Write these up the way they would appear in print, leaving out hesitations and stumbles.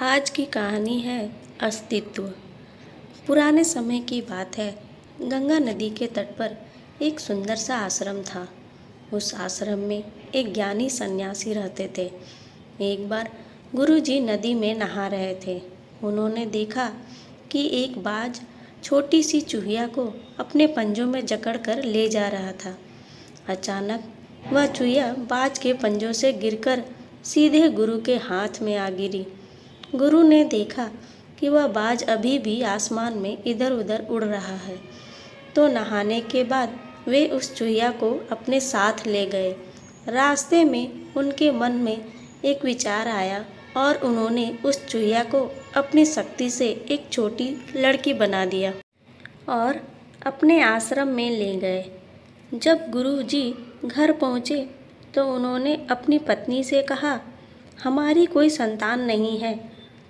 आज की कहानी है अस्तित्व। पुराने समय की बात है। गंगा नदी के तट पर एक सुंदर सा आश्रम था। उस आश्रम में एक ज्ञानी सन्यासी रहते थे। एक बार गुरुजी नदी में नहा रहे थे। उन्होंने देखा कि एक बाज छोटी सी चूहिया को अपने पंजों में जकड़कर ले जा रहा था। अचानक वह चूहिया बाज के पंजों से गिरकर सीधे गुरु के हाथ में आ गिरी। गुरु ने देखा कि वह बाज अभी भी आसमान में इधर उधर उड़ रहा है, तो नहाने के बाद वे उस चूहिया को अपने साथ ले गए। रास्ते में उनके मन में एक विचार आया और उन्होंने उस चूहिया को अपनी शक्ति से एक छोटी लड़की बना दिया और अपने आश्रम में ले गए। जब गुरुजी घर पहुँचे तो उन्होंने अपनी पत्नी से कहा, हमारी कोई संतान नहीं है,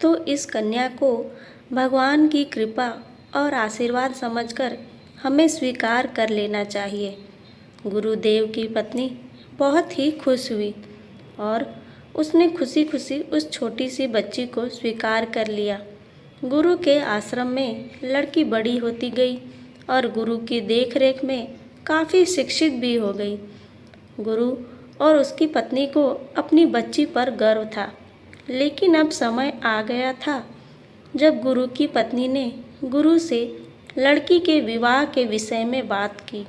तो इस कन्या को भगवान की कृपा और आशीर्वाद समझकर हमें स्वीकार कर लेना चाहिए। गुरुदेव की पत्नी बहुत ही खुश हुई और उसने खुशी खुशी उस छोटी सी बच्ची को स्वीकार कर लिया। गुरु के आश्रम में लड़की बड़ी होती गई और गुरु की देखरेख में काफ़ी शिक्षित भी हो गई। गुरु और उसकी पत्नी को अपनी बच्ची पर गर्व था, लेकिन अब समय आ गया था जब गुरु की पत्नी ने गुरु से लड़की के विवाह के विषय में बात की।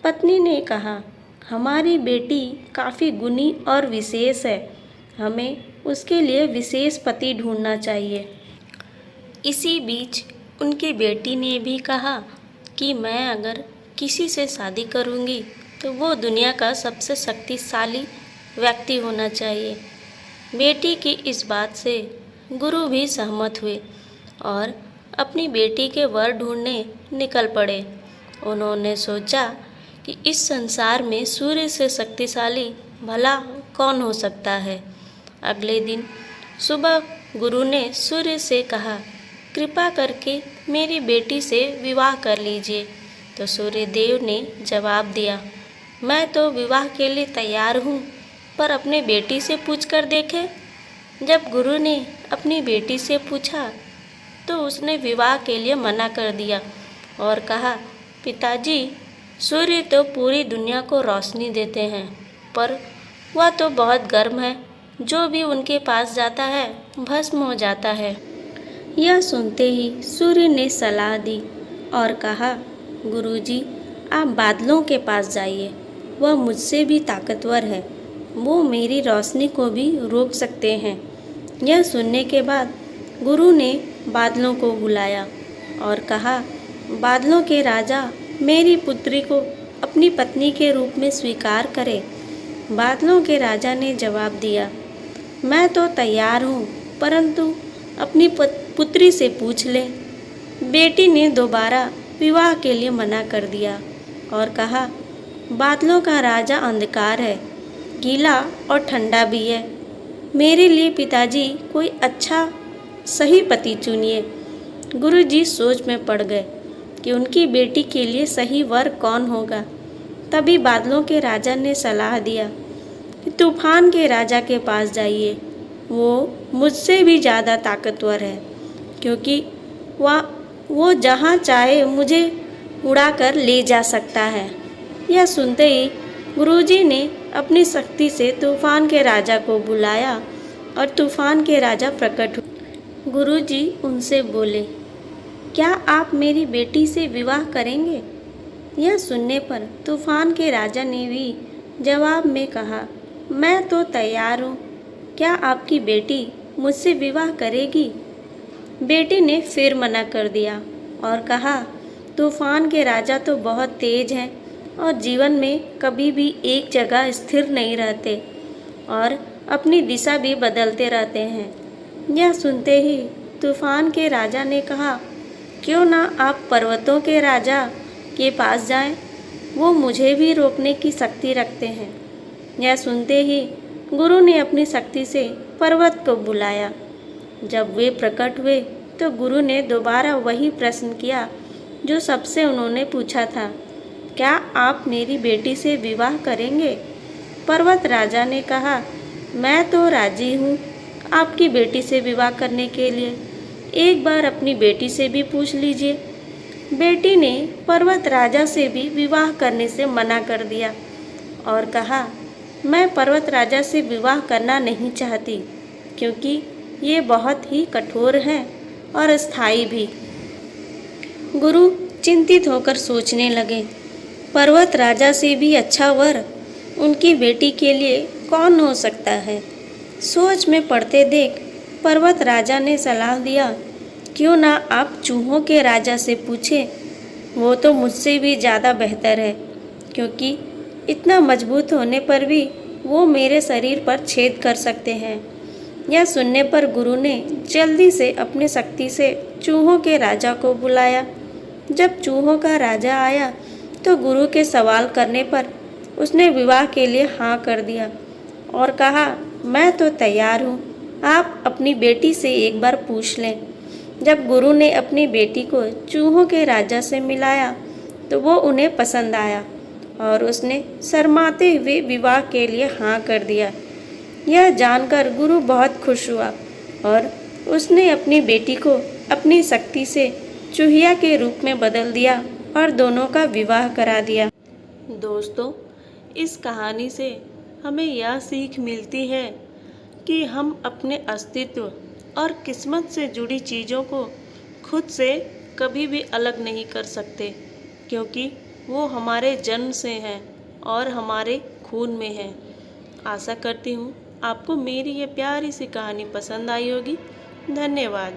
पत्नी ने कहा, हमारी बेटी काफ़ी गुणी और विशेष है, हमें उसके लिए विशेष पति ढूंढना चाहिए। इसी बीच उनकी बेटी ने भी कहा कि मैं अगर किसी से शादी करूंगी तो वो दुनिया का सबसे शक्तिशाली व्यक्ति होना चाहिए। बेटी की इस बात से गुरु भी सहमत हुए और अपनी बेटी के वर ढूंढने निकल पड़े। उन्होंने सोचा कि इस संसार में सूर्य से शक्तिशाली भला कौन हो सकता है। अगले दिन सुबह गुरु ने सूर्य से कहा, कृपा करके मेरी बेटी से विवाह कर लीजिए। तो सूर्य देव ने जवाब दिया, मैं तो विवाह के लिए तैयार हूँ, पर अपने बेटी से पूछ कर देखें। जब गुरु ने अपनी बेटी से पूछा तो उसने विवाह के लिए मना कर दिया और कहा, पिताजी, सूर्य तो पूरी दुनिया को रोशनी देते हैं, पर वह तो बहुत गर्म है, जो भी उनके पास जाता है भस्म हो जाता है। यह सुनते ही सूर्य ने सलाह दी और कहा, गुरुजी, आप बादलों के पास जाइए, वह मुझसे भी ताकतवर है, वो मेरी रोशनी को भी रोक सकते हैं। यह सुनने के बाद गुरु ने बादलों को बुलाया और कहा, बादलों के राजा, मेरी पुत्री को अपनी पत्नी के रूप में स्वीकार करें। बादलों के राजा ने जवाब दिया, मैं तो तैयार हूँ, परंतु अपनी पुत्री से पूछ ले। बेटी ने दोबारा विवाह के लिए मना कर दिया और कहा, बादलों का राजा अंधकार है, गीला और ठंडा भी है, मेरे लिए पिताजी कोई अच्छा सही पति चुनिए। गुरुजी सोच में पड़ गए कि उनकी बेटी के लिए सही वर कौन होगा। तभी बादलों के राजा ने सलाह दिया कि तूफान के राजा के पास जाइए, वो मुझसे भी ज़्यादा ताकतवर है, क्योंकि वो जहाँ चाहे मुझे उड़ा कर ले जा सकता है। यह सुनते ही गुरुजी ने अपनी शक्ति से तूफान के राजा को बुलाया और तूफान के राजा प्रकट हुए। गुरुजी उनसे बोले, क्या आप मेरी बेटी से विवाह करेंगे? यह सुनने पर तूफान के राजा ने भी जवाब में कहा, मैं तो तैयार हूँ, क्या आपकी बेटी मुझसे विवाह करेगी? बेटी ने फिर मना कर दिया और कहा, तूफान के राजा तो बहुत तेज हैं और जीवन में कभी भी एक जगह स्थिर नहीं रहते और अपनी दिशा भी बदलते रहते हैं। यह सुनते ही तूफान के राजा ने कहा, क्यों ना आप पर्वतों के राजा के पास जाएं, वो मुझे भी रोकने की शक्ति रखते हैं। यह सुनते ही गुरु ने अपनी शक्ति से पर्वत को बुलाया। जब वे प्रकट हुए तो गुरु ने दोबारा वही प्रश्न किया जो सबसे उन्होंने पूछा था, क्या आप मेरी बेटी से विवाह करेंगे? पर्वत राजा ने कहा, मैं तो राजी हूँ, आपकी बेटी से विवाह करने के लिए। एक बार अपनी बेटी से भी पूछ लीजिए। बेटी ने पर्वत राजा से भी विवाह करने से मना कर दिया और कहा, मैं पर्वत राजा से विवाह करना नहीं चाहती क्योंकि ये बहुत ही कठोर हैं और अस्थायी भी। गुरु चिंतित होकर सोचने लगे, पर्वत राजा से भी अच्छा वर उनकी बेटी के लिए कौन हो सकता है। सोच में पड़ते देख पर्वत राजा ने सलाह दिया, क्यों ना आप चूहों के राजा से पूछें, वो तो मुझसे भी ज़्यादा बेहतर है क्योंकि इतना मजबूत होने पर भी वो मेरे शरीर पर छेद कर सकते हैं। यह सुनने पर गुरु ने जल्दी से अपनी शक्ति से चूहों के राजा को बुलाया। जब चूहों का राजा आया तो गुरु के सवाल करने पर उसने विवाह के लिए हाँ कर दिया और कहा, मैं तो तैयार हूँ, आप अपनी बेटी से एक बार पूछ लें। जब गुरु ने अपनी बेटी को चूहों के राजा से मिलाया तो वो उन्हें पसंद आया और उसने शर्माते हुए विवाह के लिए हाँ कर दिया। यह जानकर गुरु बहुत खुश हुआ और उसने अपनी बेटी को अपनी शक्ति से चूहिया के रूप में बदल दिया और दोनों का विवाह करा दिया। दोस्तों, इस कहानी से हमें यह सीख मिलती है कि हम अपने अस्तित्व और किस्मत से जुड़ी चीज़ों को खुद से कभी भी अलग नहीं कर सकते क्योंकि वो हमारे जन्म से हैं और हमारे खून में हैं। आशा करती हूँ आपको मेरी ये प्यारी सी कहानी पसंद आई होगी। धन्यवाद।